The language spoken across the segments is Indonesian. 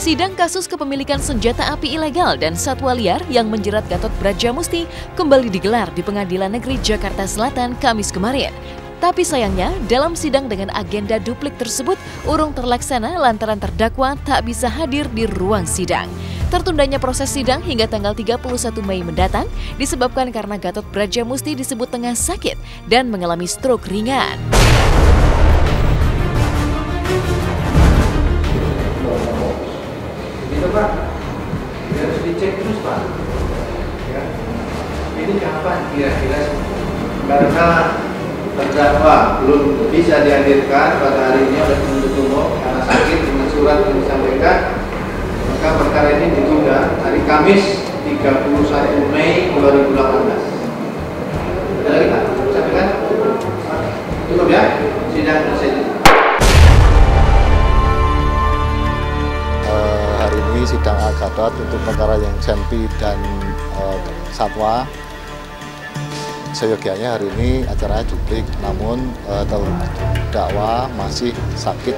Sidang kasus kepemilikan senjata api ilegal dan satwa liar yang menjerat Gatot Brajamusti kembali digelar di Pengadilan Negeri Jakarta Selatan Kamis kemarin. Tapi sayangnya, dalam sidang dengan agenda duplik tersebut urung terlaksana lantaran terdakwa tak bisa hadir di ruang sidang. Tertundanya proses sidang hingga tanggal 31 Mei mendatang disebabkan karena Gatot Brajamusti disebut tengah sakit dan mengalami stroke ringan. Itu Pak, harus dicek terus Pak. Ya. Ini kapan kira-kira? Karena terdakwa belum bisa dihadirkan pada hari ini oleh penuntut umum karena sakit dengan surat yang disampaikan, maka perkara ini ditunda hari Kamis 31 Mei 2018. Ada lagi Pak? Sampaikan? Cukup ya? Sidang selesai. Hari ini sidang Gatot untuk perkara yang senpi dan satwa. Seyogianya hari ini acaranya duplik, namun terdakwa masih sakit,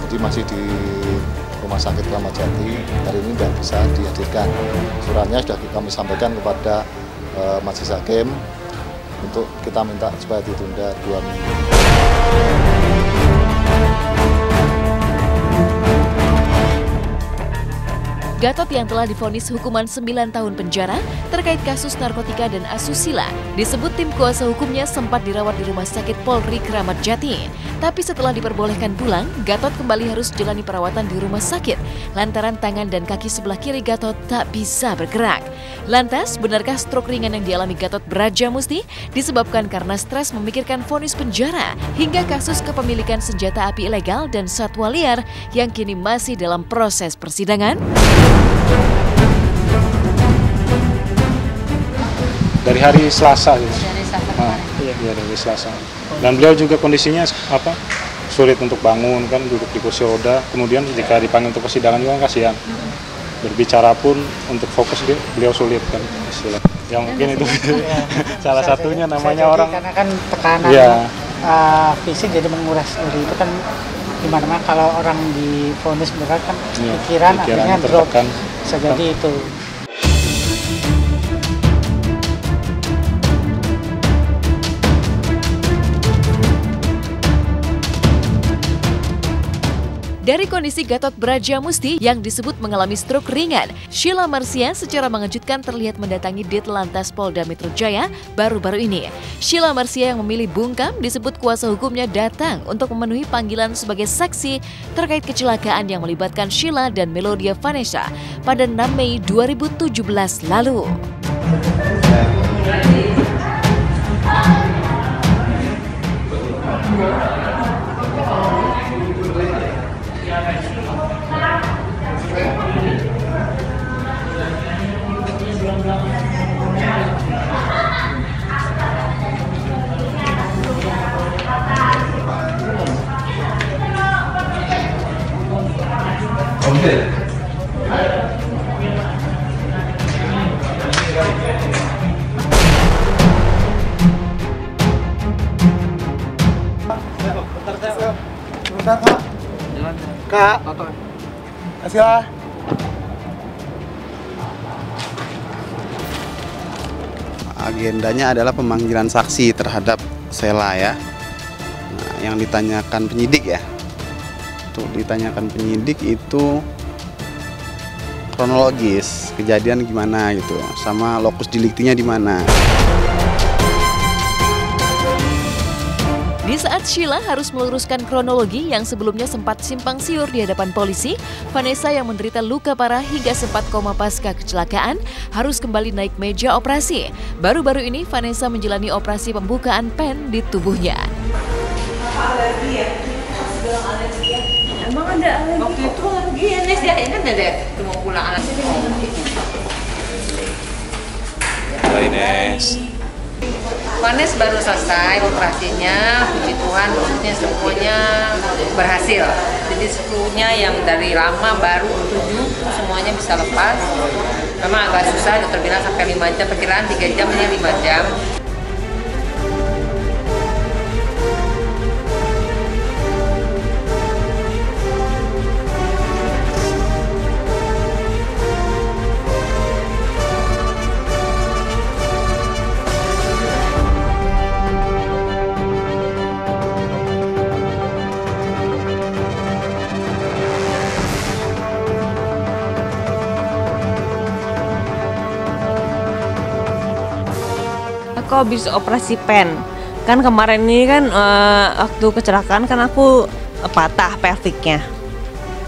jadi masih di Rumah Sakit Kramat Jati. Hari ini tidak bisa dihadirkan. Suratnya sudah kami sampaikan kepada Majelis Hakim untuk kita minta supaya ditunda 2 minggu. Gatot yang telah divonis hukuman 9 tahun penjara terkait kasus narkotika dan asusila disebut tim kuasa hukumnya sempat dirawat di Rumah Sakit Polri Kramat Jati. Tapi setelah diperbolehkan pulang, Gatot kembali harus jalani perawatan di rumah sakit lantaran tangan dan kaki sebelah kiri Gatot tak bisa bergerak. Lantas, benarkah stroke ringan yang dialami Gatot Brajamusti disebabkan karena stres memikirkan vonis penjara hingga kasus kepemilikan senjata api ilegal dan satwa liar yang kini masih dalam proses persidangan? Dari hari Selasa gitu. Iya, dari Selasa. Dan beliau juga kondisinya sulit untuk bangun, kan duduk di kursi roda. Kemudian jika dipanggil untuk persidangan juga kasihan. Berbicara pun untuk fokus beliau sulit kan istilah. Yang mungkin itu salah satunya namanya orang. Karena kan tekanan fisik jadi menguras diri itu kan dimana-mana kalau orang divonis berat kan pikiran akhirnya drop. Bisa jadi itu. Dari kondisi Gatot Brajamusti yang disebut mengalami stroke ringan, Sheila Marcia secara mengejutkan terlihat mendatangi Ditlantas Polda Metro Jaya baru-baru ini. Sheila Marcia yang memilih bungkam disebut kuasa hukumnya datang untuk memenuhi panggilan sebagai saksi terkait kecelakaan yang melibatkan Sheila dan Melodia Vanessa pada 6 Mei 2017 lalu. Bentar Kak. Kak. Kasihlah. Agendanya adalah pemanggilan saksi terhadap Sheila ya. Nah, yang ditanyakan penyidik ya. Untuk ditanyakan penyidik itu kronologis kejadian gimana gitu, sama lokus deliktinya di mana. Di saat Sheila harus meluruskan kronologi yang sebelumnya sempat simpang siur di hadapan polisi, Vanessa yang menderita luka parah hingga sempat koma pasca kecelakaan harus kembali naik meja operasi. Baru-baru ini Vanessa menjalani operasi pembukaan pen di tubuhnya. Alergi ya? Pas bilang alergi ya? Emang ada alergi? Waktu itu alergi ya, Nes ya? Ingat nggak deh? Mau pulang alergi. Baik, Nes. Vanes baru selesai operasinya, puji Tuhan maksudnya semuanya berhasil. Jadi skrunya yang dari lama baru 7 semuanya bisa lepas. Memang agak susah, dokter bilang sampai 5 jam, perkiraan 3 jam ini 5 jam. habis operasi pen. Kan kemarin ini kan waktu kecelakaan kan aku patah pelviknya.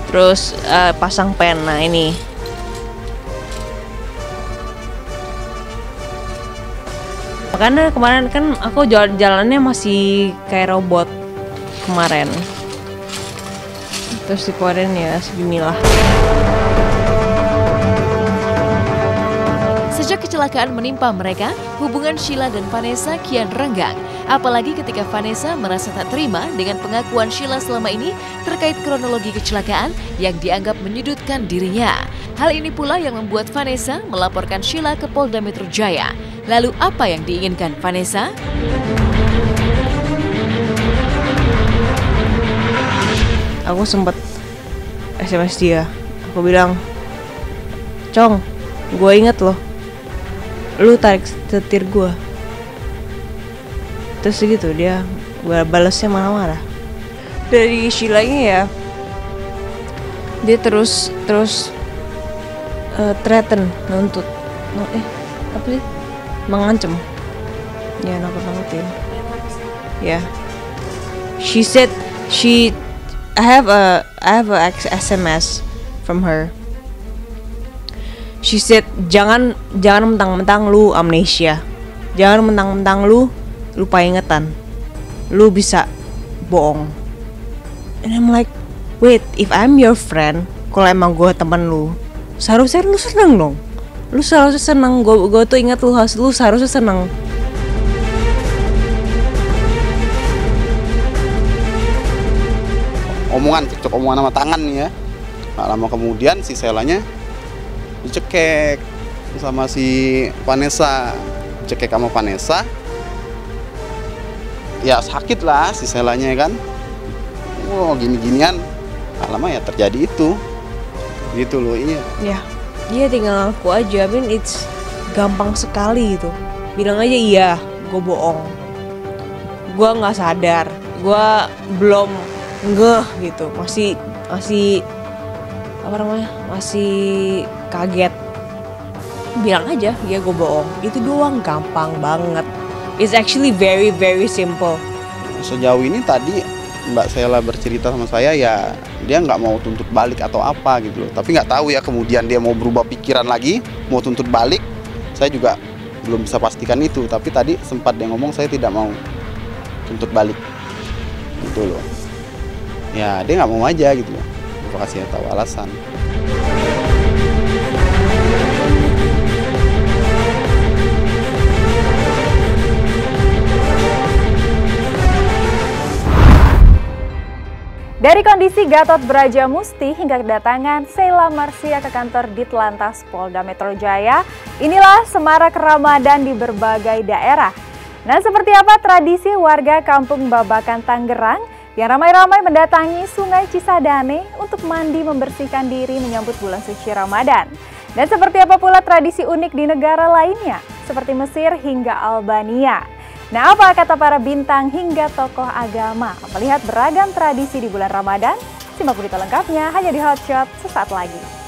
Terus pasang pen. Nah ini. Makanya kemarin kan aku jalannya masih kayak robot kemarin. Terus dikeluarin ya seginilah. Sejak kecelakaan menimpa mereka, hubungan Sheila dan Vanessa kian renggang. Apalagi ketika Vanessa merasa tak terima dengan pengakuan Sheila selama ini terkait kronologi kecelakaan yang dianggap menyudutkan dirinya. Hal ini pula yang membuat Vanessa melaporkan Sheila ke Polda Metro Jaya. Lalu apa yang diinginkan Vanessa? Aku sempat SMS dia. Aku bilang, "Cong, gue inget loh. Lu tarik setir gue." Terus gitu dia balasnya marah-marah. Dari Sheila-nya ya, dia terus threaten, nuntut, apa sih? Mengancam. Ya, nakut-nakutin. Ya. She said I have a SMS from her. She said jangan mentang-mentang lu amnesia. Jangan mentang-mentang lu lupa ingatan. Lu bisa bohong. And I'm like, wait, if I'm your friend, kalau emang gue temen lu, seharusnya lu seneng dong. Lu seharusnya seneng. Gue tuh ingat lu seharusnya seneng. Cocok omongan sama tangan nih ya. Gak lama kemudian si Selanya dicekek sama si Vanessa. Cekek sama Vanessa. Ya sakit lah si Selanya kan. Wow, gini-ginian. Gak lama ya terjadi itu. Gitu loh ini. Ya, dia tinggal ngaku aja. I mean it's gampang sekali itu. Bilang aja iya, gue bohong. Gue nggak sadar. Gue belum gitu. Masih apa namanya? Masih kaget. Bilang aja, ya gue bohong. Itu doang, gampang banget. It's actually very very simple. Sejauh ini tadi Mbak Sheila bercerita sama saya ya dia nggak mau tuntut balik atau apa gitu loh. Tapi nggak tahu ya kemudian dia mau berubah pikiran lagi, mau tuntut balik. Saya juga belum bisa pastikan itu. Tapi tadi sempat dia ngomong saya tidak mau tuntut balik gitu loh. Ya dia nggak mau aja gitu loh. Terima kasih tahu alasan. Dari kondisi Gatot Brajamusti hingga kedatangan Sheila Marcia ke kantor Ditlantas Polda Metro Jaya, inilah semarak Ramadan di berbagai daerah. Nah, seperti apa tradisi warga Kampung Babakan Tangerang yang ramai-ramai mendatangi Sungai Cisadane untuk mandi membersihkan diri menyambut bulan suci Ramadan. Dan seperti apa pula tradisi unik di negara lainnya, seperti Mesir hingga Albania. Nah, apa kata para bintang hingga tokoh agama melihat beragam tradisi di bulan Ramadan? Simak berita lengkapnya hanya di Hot Shot sesaat lagi.